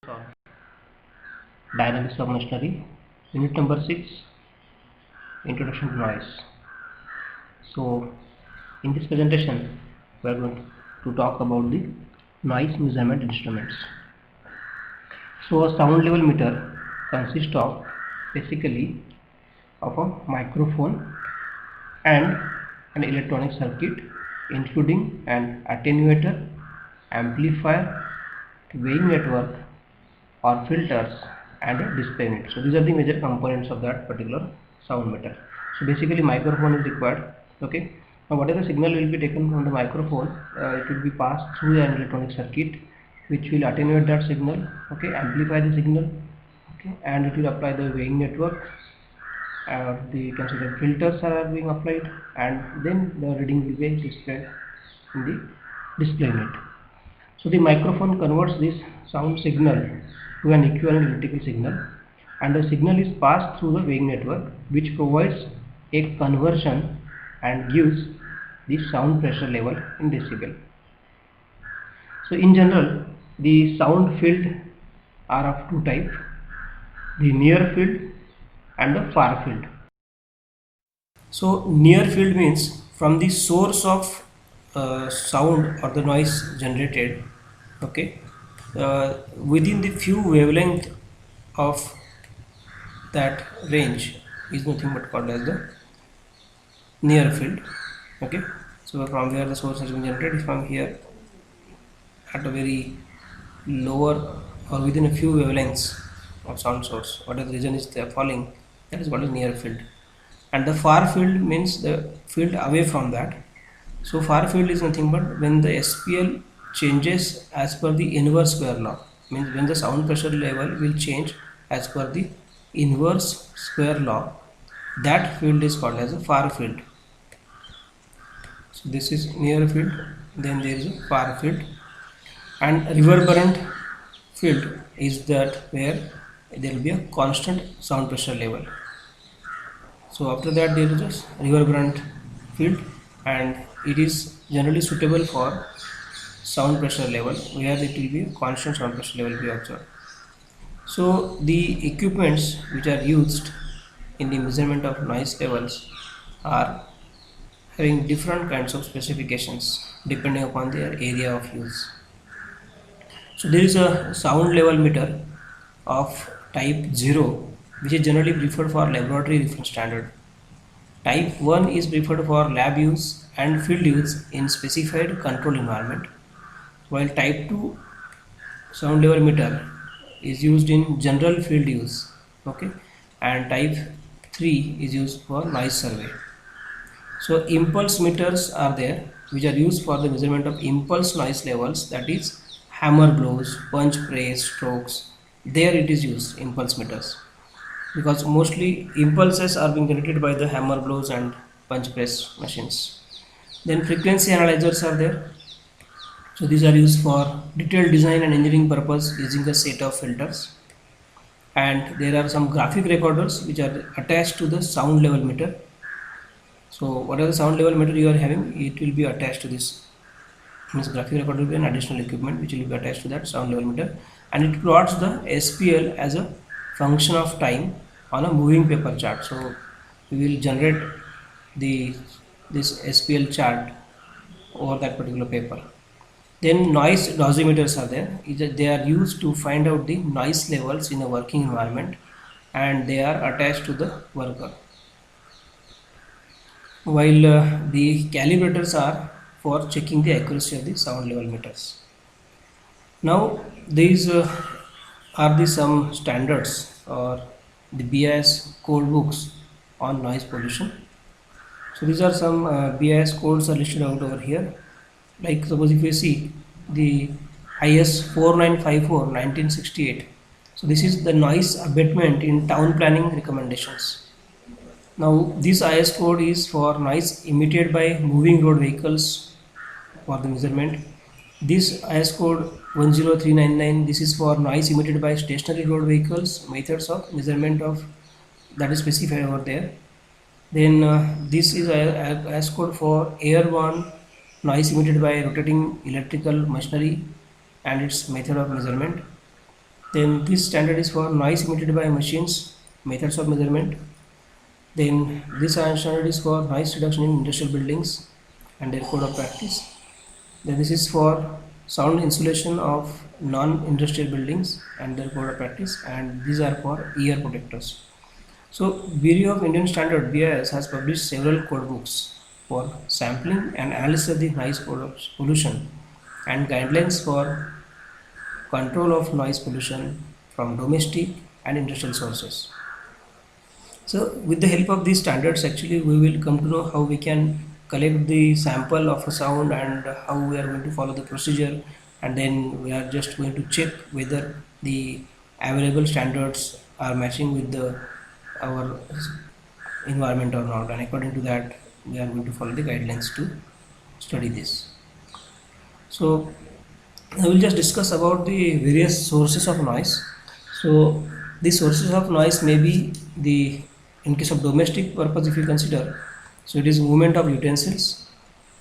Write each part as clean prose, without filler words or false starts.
on Dynamics of Machinery, Unit number 6, Introduction to Noise. So, in this presentation, we are going to talk about the noise measurement instruments. So, a sound level meter consists of basically of a microphone and an electronic circuit, including an attenuator, amplifier, weighing network, or filters, and a display unit. So these are the major components of that particular sound meter. So basically microphone is required. Okay, now whatever signal will be taken from the microphone, it will be passed through an electronic circuit which will attenuate that signal, okay, amplify the signal, okay, and it will apply the weighing network. The considered filters are being applied, and then the reading will be displayed in the display unit. So the microphone converts this sound signal to an equivalent electrical signal, and the signal is passed through the weighing network, which provides a conversion and gives the sound pressure level in decibel. So in general, the sound field are of two types: the near field and the far field. So near field means from the source of sound or the noise generated, okay, within the few wavelength of that range is nothing but called as the near field. Okay, so from where the source has been generated, from here at a very lower or within a few wavelengths of sound source, whatever the region is they are falling, that is called as near field. And the far field means the field away from that. So far field is nothing but when the SPL changes as per the inverse square law, means when the sound pressure level will change as per the inverse square law, that field is called as a far field. So this is near field, then there is a far field, and reverberant field is that where there will be a constant sound pressure level. So after that there is a reverberant field, and it is generally suitable for sound pressure level where it will be a constant sound pressure level be observed. So the equipments which are used in the measurement of noise levels are having different kinds of specifications depending upon their area of use. So there is a sound level meter of type 0 which is generally preferred for laboratory reference standard. Type 1 is preferred for lab use and field use in specified control environment, while type 2 sound level meter is used in general field use, okay, and type 3 is used for noise survey. So impulse meters are there which are used for the measurement of impulse noise levels, that is hammer blows, punch press, strokes. There it is used, impulse meters, because mostly impulses are being generated by the hammer blows and punch press machines. Then frequency analyzers are there. So these are used for detailed design and engineering purpose using a set of filters. And there are some graphic recorders which are attached to the sound level meter. So whatever the sound level meter you are having, it will be attached to this. Means graphic recorder will be an additional equipment which will be attached to that sound level meter, and it plots the SPL as a function of time on a moving paper chart. So we will generate this SPL chart over that particular paper. Then noise dosimeters are there. They are used to find out the noise levels in a working environment, and they are attached to the worker. While the calibrators are for checking the accuracy of the sound level meters. Now these are the some standards or the BIS code books on noise pollution. So these are some BIS codes are listed out over here. Like suppose if you see the IS 4954 1968. So this is the noise abatement in town planning recommendations. Now this IS code is for noise emitted by moving road vehicles for the measurement. This IS code 10399, this is for noise emitted by stationary road vehicles, methods of measurement of that is specified over there. Then this is IS code for airborne noise emitted by rotating electrical machinery and its method of measurement. Then this standard is for noise emitted by machines, methods of measurement. Then this standard is for noise reduction in industrial buildings and their code of practice. Then this is for sound insulation of non-industrial buildings and their code of practice, and these are for ear protectors. So Bureau of Indian Standard (BIS) has published several code books for sampling and analysis of the noise pollution and guidelines for control of noise pollution from domestic and industrial sources. So with the help of these standards, actually we will come to know how we can collect the sample of a sound and how we are going to follow the procedure, and then we are just going to check whether the available standards are matching with our environment or not, and according to that we are going to follow the guidelines to study this. So I will just discuss about the various sources of noise. So the sources of noise may be in case of domestic purpose, if you consider, so it is movement of utensils,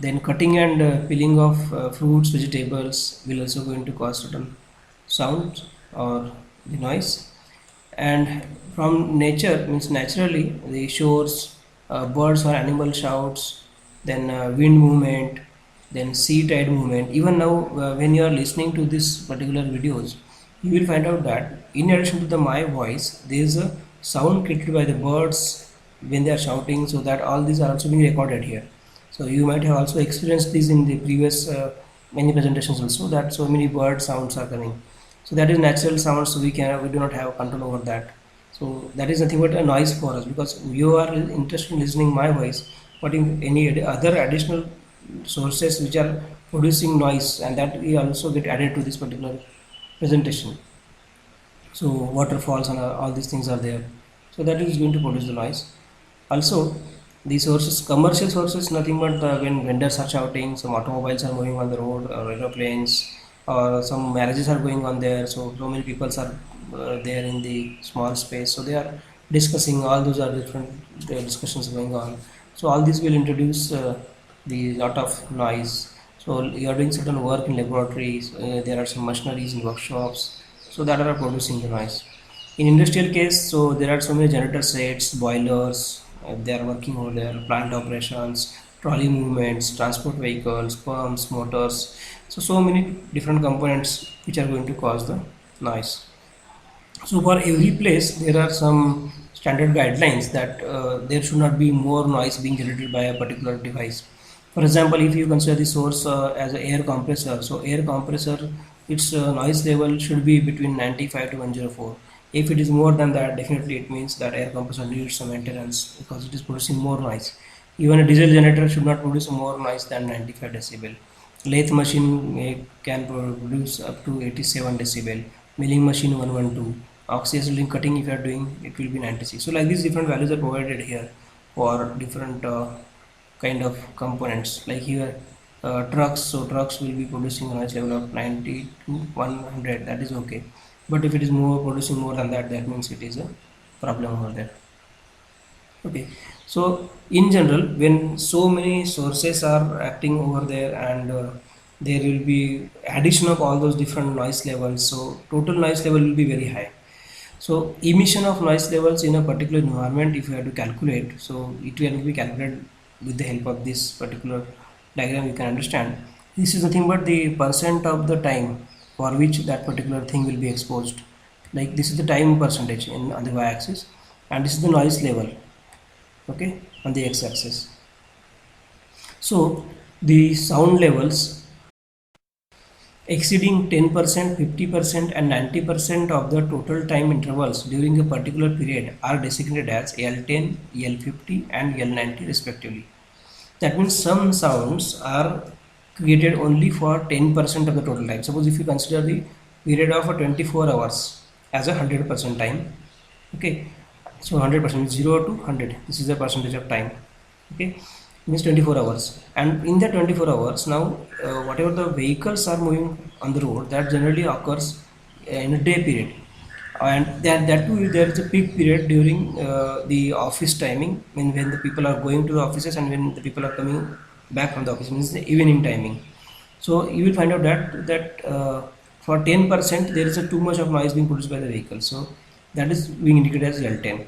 then cutting and peeling of fruits, vegetables will also going to cause certain sound or the noise. And from nature, means naturally the shores, birds or animal shouts, then wind movement, then sea tide movement. Even now when you are listening to this particular videos, you will find out that in addition to my voice, there is a sound created by the birds when they are shouting, so that all these are also being recorded here. So you might have also experienced this in the previous many presentations also, that so many bird sounds are coming. So that is natural sounds, so we do not have control over that. So that is nothing but a noise for us, because you are interested in listening my voice, but in any other additional sources which are producing noise, and that we also get added to this particular presentation. So waterfalls and all these things are there, so that is going to produce the noise. Also the sources, commercial sources, nothing but when vendors are shouting, some automobiles are moving on the road, or aeroplanes, or some marriages are going on there, so many people are there in the small space, so they are discussing, all those are different discussions going on. So all these will introduce the lot of noise. So you are doing certain work in laboratories, there are some machineries in workshops, so that are producing the noise. In industrial case, so there are so many generator sets, boilers, they are working over there, plant operations, trolley movements, transport vehicles, pumps, motors, so many different components which are going to cause the noise. So for every place there are some standard guidelines that there should not be more noise being generated by a particular device. For example, if you consider the source as an air compressor, so air compressor, its noise level should be between 95 to 104. If it is more than that, definitely it means that air compressor needs some maintenance, because it is producing more noise. Even a diesel generator should not produce more noise than 95 decibel. Lathe machine can produce up to 87 decibel. Milling machine 112. Oxy-acetylene cutting, if you are doing, it will be 96. So like these different values are provided here for different kind of components. Like here trucks, so trucks will be producing a noise level of 90 to 100, that is okay. But if it is producing more than that, that means it is a problem over there. Okay, so in general, when so many sources are acting over there, and there will be addition of all those different noise levels, so total noise level will be very high. So emission of noise levels in a particular environment, if you have to calculate, so it will be calculated with the help of this particular diagram. You can understand this is nothing but the percent of the time for which that particular thing will be exposed. Like this is the time percentage on the y-axis, and this is the noise level, okay, on the x-axis. So the sound levels exceeding 10%, 50% and 90% of the total time intervals during a particular period are designated as L10, L50 and L90 respectively. That means some sounds are created only for 10% of the total time. Suppose if you consider the period of 24 hours as a 100% time, okay, so 100% 0 to 100, this is the percentage of time, okay, means 24 hours. And in that 24 hours, now whatever the vehicles are moving on the road, that generally occurs in a day period, and that too there is a peak period during the office timing, when the people are going to the offices and when the people are coming back from the office, means the evening timing. So you will find out that for 10% there is a too much of noise being produced by the vehicle, so that is being indicated as L10.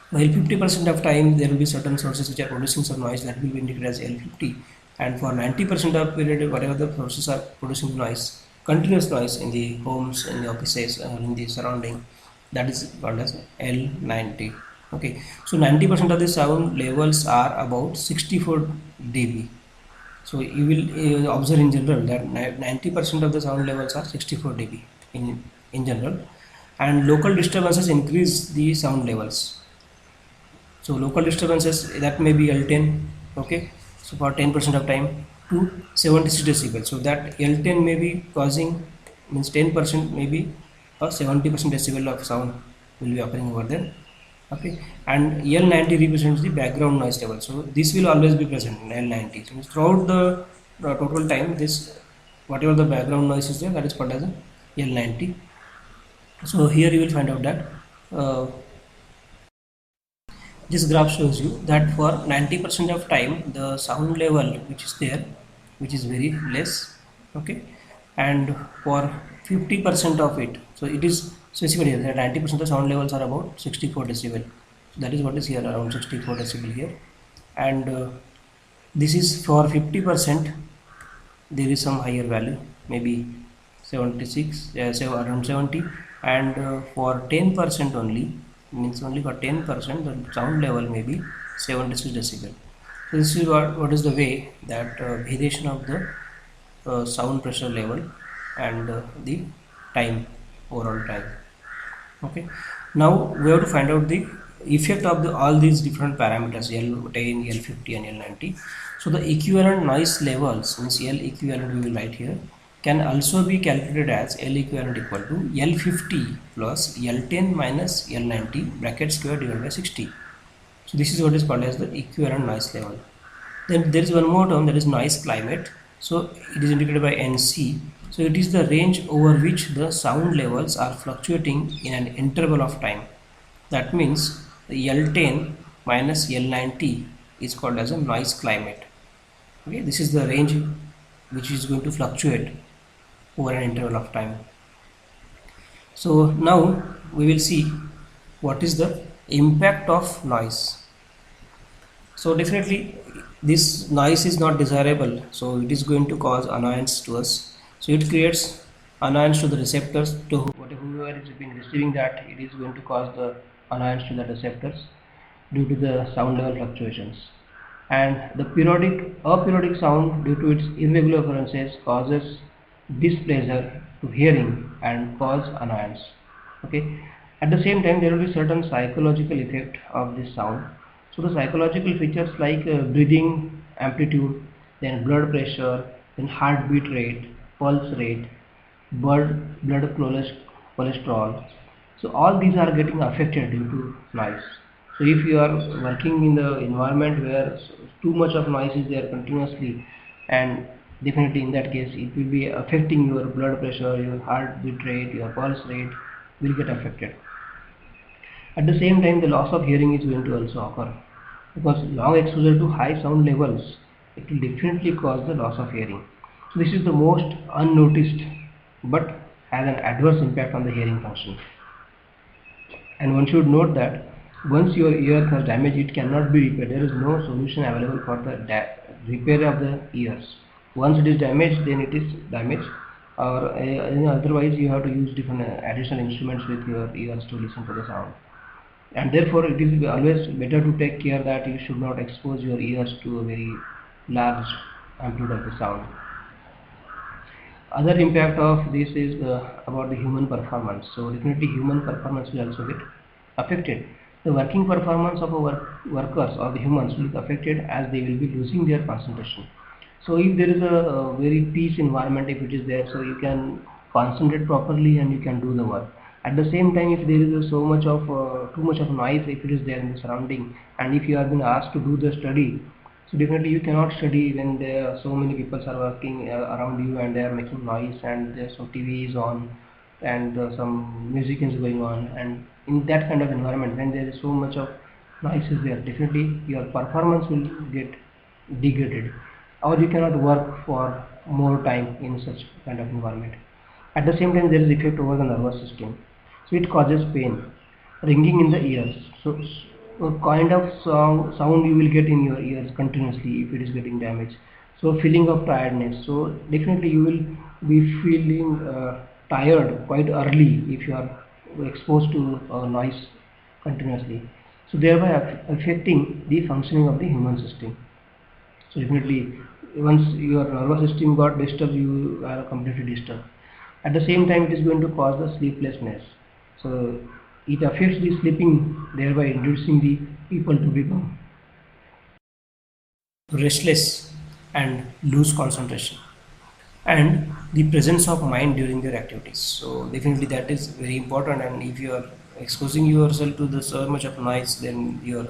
While 50% of time there will be certain sources which are producing some noise, that will be indicated as L50, and for 90% of period whatever the sources are producing noise, continuous noise in the homes, in the offices, in the surrounding, that is called as L90. Okay, so 90% of the sound levels are about 64 dB. So you will observe in general that 90% of the sound levels are 64 dB in general, and local disturbances increase the sound levels. So local disturbances, that may be L10, okay, so for 10% of time to 76 decibel. So that L10 may be causing, means 10% maybe, or 70% decibel of sound will be occurring over there, okay, and L90 represents the background noise level. So this will always be present in L90. So throughout the total time, this whatever the background noise is there, that is called as a L90. So here you will find out that this graph shows you that for 90% of time the sound level which is there, which is very less, okay, and for 50% of it, so it is specified here that 90% of sound levels are about 64 decibel. So that is what is here, around 64 decibel here, and this is for 50%, there is some higher value, maybe 76, so around 70, and for 10% only, means only for 10% the sound level may be 76 decibel. So this is what is the way that variation of the sound pressure level and the time, overall time. Okay, now we have to find out the effect of all these different parameters, L10, L50 and L90. So the equivalent noise levels, means L equivalent we will write here, can also be calculated as L equivalent equal to L50 plus L10 minus L90 bracket square divided by 60. So this is what is called as the equivalent noise level. Then there is one more term, that is noise climate. So it is indicated by NC. So it is the range over which the sound levels are fluctuating in an interval of time. That means the L10 minus L90 is called as a noise climate. Okay, this is the range which is going to fluctuate over an interval of time. So now we will see what is the impact of noise. So definitely this noise is not desirable, so it is going to cause annoyance to us. So it creates annoyance to the receptors, to whoever is been receiving that, it is going to cause the annoyance to the receptors due to the sound level fluctuations. And the aperiodic sound, due to its irregular occurrences, causes displeasure to hearing and cause annoyance. Okay. At the same time, there will be certain psychological effect of this sound. So the psychological features like breathing amplitude, then blood pressure, then heartbeat rate, pulse rate, blood cholesterol. So all these are getting affected due to noise. So if you are working in the environment where too much of noise is there continuously, and definitely in that case it will be affecting your blood pressure, your heartbeat rate, your pulse rate will get affected. At the same time, the loss of hearing is going to also occur, because long exposure to high sound levels, it will definitely cause the loss of hearing. So this is the most unnoticed but has an adverse impact on the hearing function. And one should note that once your ear has damaged, it cannot be repaired. There is no solution available for the repair of the ears. Once it is damaged, then it is damaged, or otherwise you have to use different additional instruments with your ears to listen to the sound. And therefore it is always better to take care that you should not expose your ears to a very large amplitude of the sound. Other impact of this is about the human performance. So definitely human performance will also get affected. The working performance of our workers or the humans will be affected, as they will be losing their concentration. So if there is a very peace environment, if it is there, so you can concentrate properly and you can do the work. At the same time, if there is too much of noise, if it is there in the surrounding, and if you are being asked to do the study, so definitely you cannot study when there are so many people are working around you and they are making noise, and there's some TV is on and some music is going on, and in that kind of environment when there is so much of noise is there, definitely your performance will get degraded, or you cannot work for more time in such kind of environment. At the same time, there is effect over the nervous system. So it causes pain, ringing in the ears. So a kind of sound you will get in your ears continuously if it is getting damaged. So feeling of tiredness. So definitely you will be feeling tired quite early if you are exposed to noise continuously. So thereby affecting the functioning of the human system. So definitely, once your nervous system got disturbed, you are completely disturbed. At the same time, it is going to cause the sleeplessness. So it affects the sleeping, thereby inducing the people to become restless and lose concentration and the presence of mind during their activities. So definitely that is very important, and if you are exposing yourself to the so much of noise, then you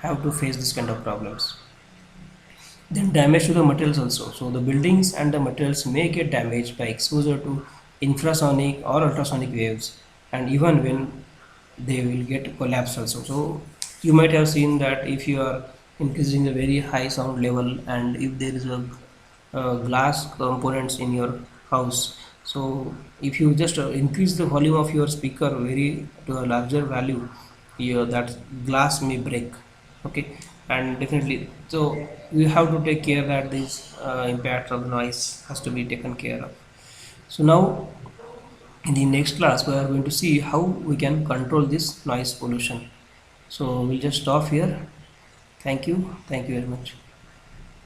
have to face this kind of problems. Then damage to the materials also. So the buildings and the materials may get damaged by exposure to infrasonic or ultrasonic waves, and even when they will get collapsed also. So you might have seen that if you are increasing the very high sound level, and if there is a glass components in your house, so if you just increase the volume of your speaker very to a larger value, that glass may break. Okay, and definitely, so we have to take care that this impact of noise has to be taken care of. So now in the next class we are going to see how we can control this noise pollution. So we'll just stop here. Thank you very much.